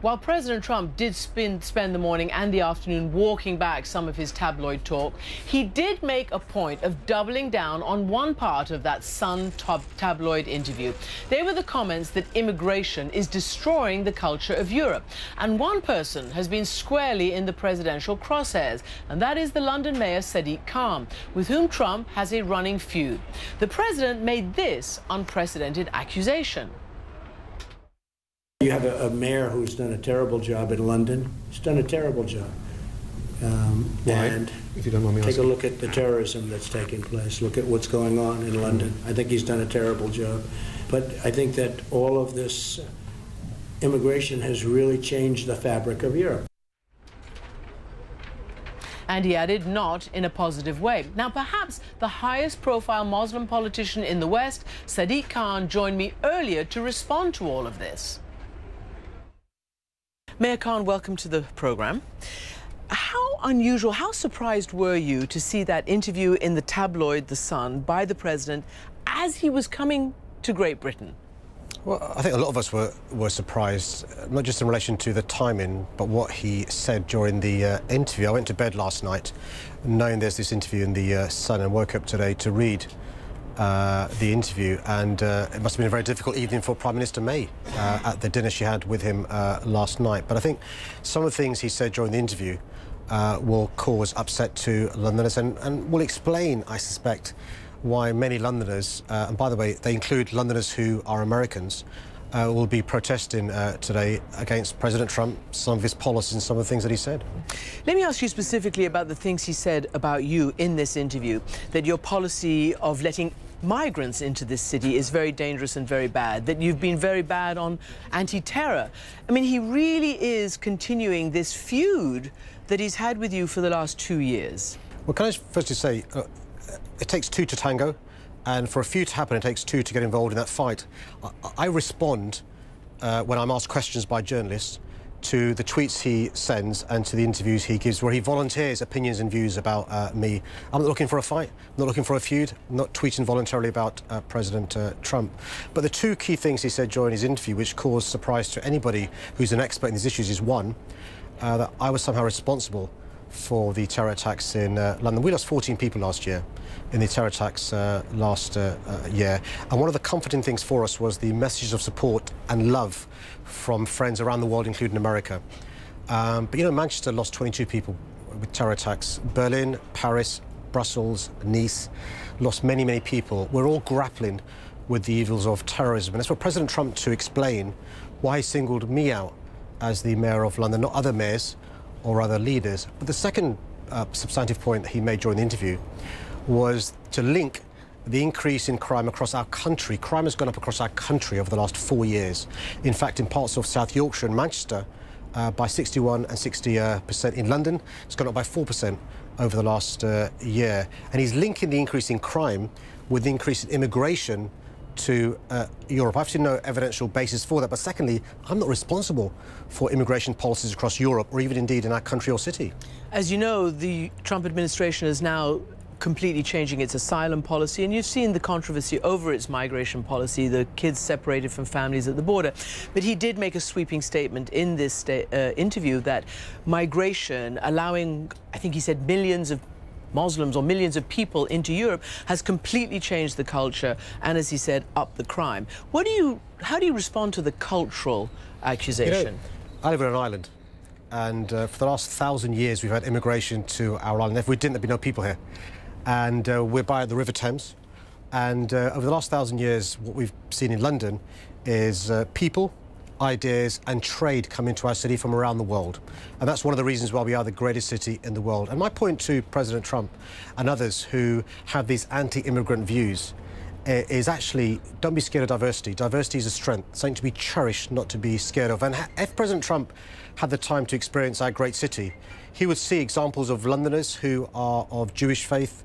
While President Trump did spend the morning and the afternoon walking back some of his tabloid talk, he did make a point of doubling down on one part of that Sun tabloid interview. They were the comments that immigration is destroying the culture of Europe. And one person has been squarely in the presidential crosshairs, and that is the London Mayor Sadiq Khan, with whom Trump has a running feud. The president made this unprecedented accusation. You have a mayor who's done a terrible job in London. He's done a terrible job. And if you don't mind me take asking. a look at the terrorism that's taking place. Look at what's going on in London. I think he's done a terrible job. But I think that all of this immigration has really changed the fabric of Europe. And he added, not in a positive way. Now, perhaps the highest profile Muslim politician in the West, Sadiq Khan, joined me earlier to respond to all of this. Mayor Khan, welcome to the program. How unusual, how surprised were you to see that interview in the tabloid The Sun by the president as he was coming to Great Britain? Well, I think a lot of us were surprised, not just in relation to the timing, but what he said during the interview. I went to bed last night knowing there's this interview in the Sun and woke up today to read the interview, and it must have been a very difficult evening for Prime Minister May at the dinner she had with him last night. But I think some of the things he said during the interview will cause upset to Londoners and will explain, I suspect, why many Londoners, and by the way, they include Londoners who are Americans, will be protesting today against President Trump, some of his policies and some of the things that he said. Let me ask you specifically about the things he said about you in this interview, that your policy of letting migrants into this city is very dangerous and very bad, that you've been very bad on anti-terror. I mean, he really is continuing this feud that he's had with you for the last 2 years. Well, can I firstly say, it takes two to tango, and for a feud to happen, it takes two to get involved in that fight. I respond when I'm asked questions by journalists to the tweets he sends and to the interviews he gives, where he volunteers opinions and views about me. I'm not looking for a fight, I'm not looking for a feud, I'm not tweeting voluntarily about President Trump. But the two key things he said during his interview, which caused surprise to anybody who's an expert in these issues, is one, that I was somehow responsible for the terror attacks in London. We lost 14 people last year in the terror attacks last year. And one of the comforting things for us was the messages of support and love from friends around the world, including America. But, you know, Manchester lost 22 people with terror attacks. Berlin, Paris, Brussels, Nice lost many, many people. We're all grappling with the evils of terrorism. And it's for President Trump to explain why he singled me out as the mayor of London, not other mayors or other leaders. But the second substantive point he made during the interview was to link the increase in crime across our country. Crime has gone up across our country over the last 4 years. In fact, in parts of South Yorkshire and Manchester, by 61 and 60%. In London, it's gone up by 4% over the last year. And he's linking the increase in crime with the increase in immigration to Europe. I've seen no evidential basis for that. But secondly, I'm not responsible for immigration policies across Europe or even indeed in our country or city. As you know, the Trump administration is now completely changing its asylum policy, and you've seen the controversy over its migration policy, the kids separated from families at the border. But he did make a sweeping statement in this interview that migration, allowing, I think he said, millions of Muslims or millions of people into Europe, has completely changed the culture and, as he said, upped the crime. How do you respond to the cultural accusation? You know, I live on an island, and for the last 1,000 years we've had immigration to our island. If we didn't, there'd be no people here. And we're by the River Thames. And over the last 1,000 years, what we've seen in London is people, ideas and trade come into our city from around the world. And that's one of the reasons why we are the greatest city in the world. And my point to President Trump and others who have these anti-immigrant views is actually, don't be scared of diversity. Diversity is a strength, something to be cherished, not to be scared of. And if President Trump had the time to experience our great city, he would see examples of Londoners who are of Jewish faith,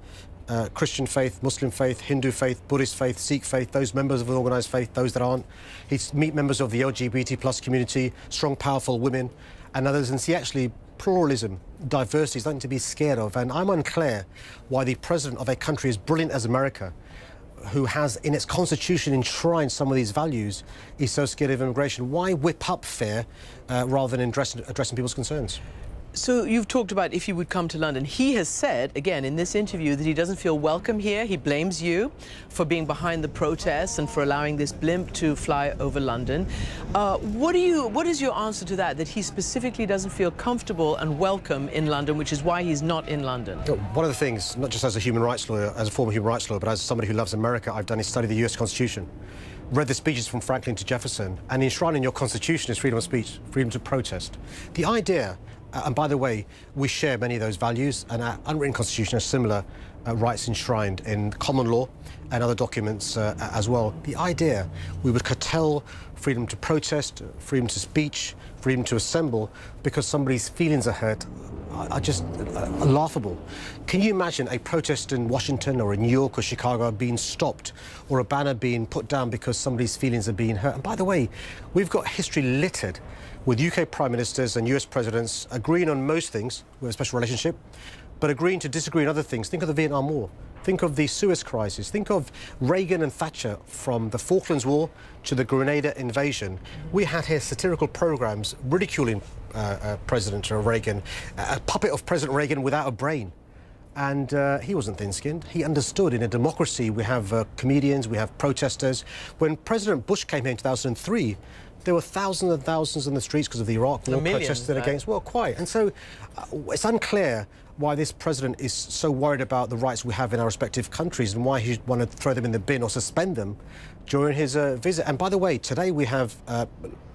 Christian faith, Muslim faith, Hindu faith, Buddhist faith, Sikh faith, those members of an organised faith, those that aren't. He'd meet members of the LGBT+ community, strong, powerful women and others, and see actually pluralism, diversity is nothing to be scared of. And I'm unclear why the president of a country as brilliant as America who has in its constitution enshrined some of these values, is so scared of immigration? Why whip up fear rather than addressing people's concerns? So you've talked about if he would come to London. He has said, again, in this interview, that he doesn't feel welcome here. He blames you for being behind the protests and for allowing this blimp to fly over London. What is your answer to that, that he specifically doesn't feel comfortable and welcome in London, which is why he's not in London? One of the things, not just as a human rights lawyer, as a former human rights lawyer, but as somebody who loves America, I've done is study the US Constitution. Read the speeches from Franklin to Jefferson, and enshrined in your Constitution is freedom of speech, freedom to protest. The idea, and by the way, we share many of those values, and our unwritten Constitution has similar rights enshrined in common law and other documents as well. The idea we would curtail freedom to protest, freedom to speech, freedom to assemble because somebody's feelings are hurt are just laughable. Can you imagine a protest in Washington or in New York or Chicago being stopped, or a banner being put down because somebody's feelings are being hurt? And by the way, we've got history littered with UK Prime Ministers and US Presidents agreeing on most things, with a special relationship, but agreeing to disagree on other things. Think of the Vietnam War. Think of the Suez Crisis. Think of Reagan and Thatcher, from the Falklands War to the Grenada invasion. We had here satirical programs ridiculing President Reagan, a puppet of President Reagan without a brain. And he wasn't thin-skinned. He understood in a democracy we have comedians, we have protesters. When President Bush came here in 2003, there were thousands and thousands in the streets because of the Iraq War, protested against. Well, quite. And so it's unclear why this president is so worried about the rights we have in our respective countries and why he'd want to throw them in the bin or suspend them during his visit. And by the way, today we have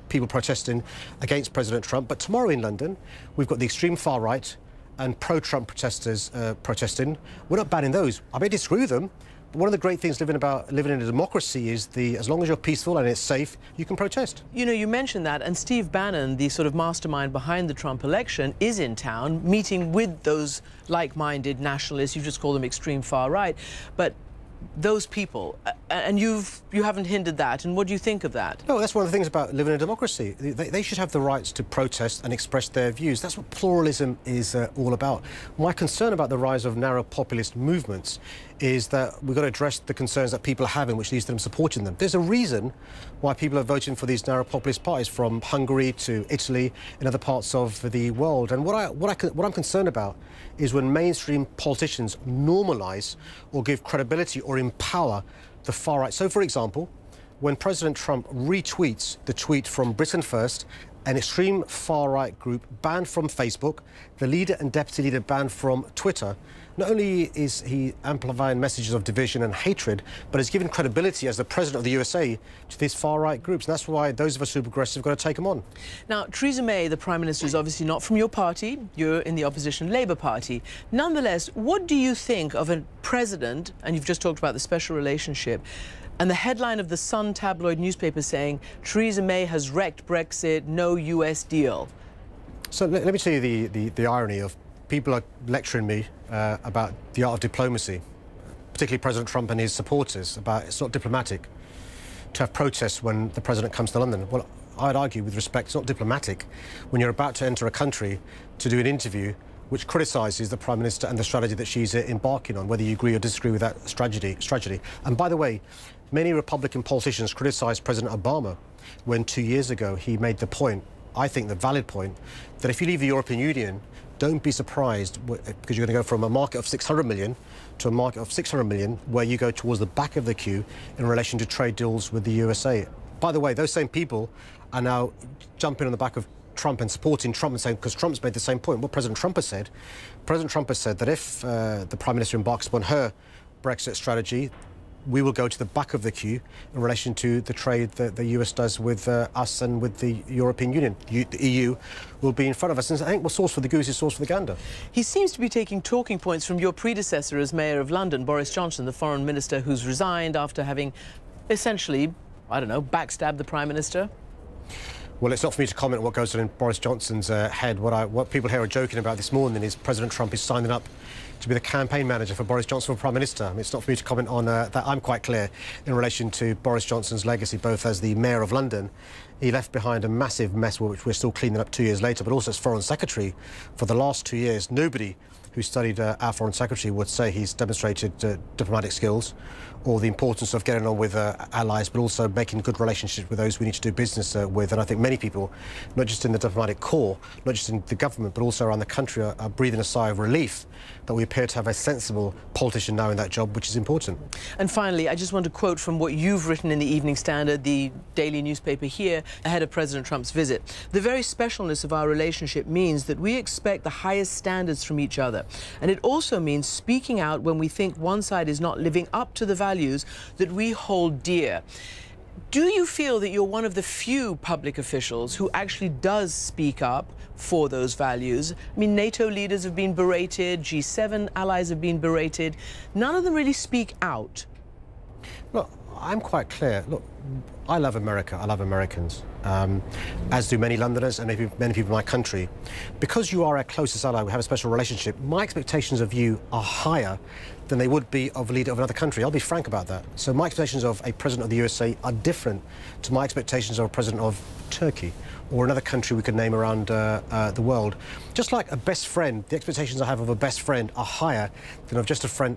people protesting against President Trump, but tomorrow in London we've got the extreme far right and pro-Trump protesters protesting. We're not banning those. I may disagree with them. One of the great things living in a democracy is as long as you're peaceful and it's safe, you can protest. You know, you mentioned that, and Steve Bannon, the sort of mastermind behind the Trump election, is in town meeting with those like-minded nationalists. You just call them extreme far right, but those people, and you haven't hindered that, and what do you think of that? No, that's one of the things about living in a democracy. They should have the rights to protest and express their views. That's what pluralism is all about. My concern about the rise of narrow populist movements is that we've got to address the concerns that people are having, which leads to them supporting them. There's a reason why people are voting for these narrow populist parties, from Hungary to Italy and other parts of the world. And what I'm concerned about is when mainstream politicians normalise or give credibility or empower the far right. So, for example, when President Trump retweets the tweet from Britain First, an extreme far-right group banned from Facebook, the leader and deputy leader banned from Twitter, not only is he amplifying messages of division and hatred, but is giving credibility as the president of the USA to these far-right groups. And that's why those of us who are progressive have got to take them on. Now, Theresa May, the Prime Minister, is obviously not from your party. You're in the opposition Labour Party. Nonetheless, what do you think of a president, and you've just talked about the special relationship, and the headline of the Sun tabloid newspaper saying, Theresa May has wrecked Brexit, no US deal? So let me tell you the irony of people are lecturing me about the art of diplomacy, particularly President Trump and his supporters, about it's not diplomatic to have protests when the president comes to London. Well, I'd argue with respect, it's not diplomatic when you're about to enter a country to do an interview which criticises the Prime Minister and the strategy that she's embarking on, whether you agree or disagree with that strategy. And by the way, many Republican politicians criticised President Obama when 2 years ago he made the point, I think the valid point, that if you leave the European Union, don't be surprised because you're going to go from a market of 600 million to a market of 600 million where you go towards the back of the queue in relation to trade deals with the USA. By the way, those same people are now jumping on the back of Trump and supporting Trump and saying, because Trump's made the same point, what President Trump has said that if the Prime Minister embarks upon her Brexit strategy, we will go to the back of the queue in relation to the trade that the US does with us and with the European Union. The EU will be in front of us. And I think what's sauce for the goose is sauce for the gander. He seems to be taking talking points from your predecessor as Mayor of London, Boris Johnson, the Foreign Minister who's resigned after having essentially, I don't know, backstabbed the Prime Minister. Well, it's not for me to comment on what goes on in Boris Johnson's head. What people here are joking about this morning is President Trump is signing up to be the campaign manager for Boris Johnson for Prime Minister. I mean, it's not for me to comment on that. I'm quite clear in relation to Boris Johnson's legacy, both as the Mayor of London. He left behind a massive mess, which we're still cleaning up 2 years later, but also as Foreign Secretary for the last 2 years. Nobody who studied our Foreign Secretary would say he's demonstrated diplomatic skills, or the importance of getting on with allies, but also making good relationships with those we need to do business with. And I think many people, not just in the diplomatic corps, not just in the government, but also around the country, are breathing a sigh of relief that we appear to have a sensible politician now in that job, which is important. And finally, I just want to quote from what you've written in the Evening Standard, the daily newspaper here, ahead of President Trump's visit. The very specialness of our relationship means that we expect the highest standards from each other. And it also means speaking out when we think one side is not living up to the values that we hold dear. Do you feel that you're one of the few public officials who actually does speak up for those values? I mean, NATO leaders have been berated, G7 allies have been berated. None of them really speak out. Look, I'm quite clear. Look, I love America. I love Americans, as do many Londoners and maybe many people in my country. Because you are our closest ally, we have a special relationship, my expectations of you are higher than they would be of a leader of another country. I'll be frank about that. So my expectations of a president of the USA are different to my expectations of a president of Turkey or another country we could name around the world. Just like a best friend, the expectations I have of a best friend are higher than of just a friend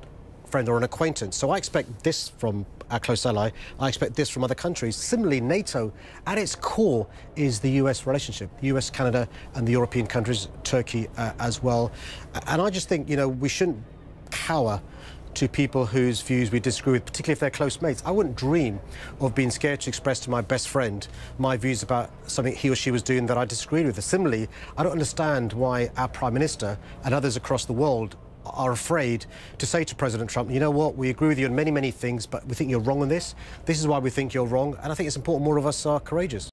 or an acquaintance. So I expect this from our close ally. I expect this from other countries. Similarly, NATO, at its core, is the US relationship. The US, Canada, and the European countries, Turkey as well. And I just think, you know, we shouldn't cower to people whose views we disagree with, particularly if they're close mates. I wouldn't dream of being scared to express to my best friend my views about something he or she was doing that I disagreed with. Similarly, I don't understand why our Prime Minister and others across the world are afraid to say to President Trump, you know what, we agree with you on many, many things, but we think you're wrong on this. This is why we think you're wrong. And I think it's important more of us are courageous.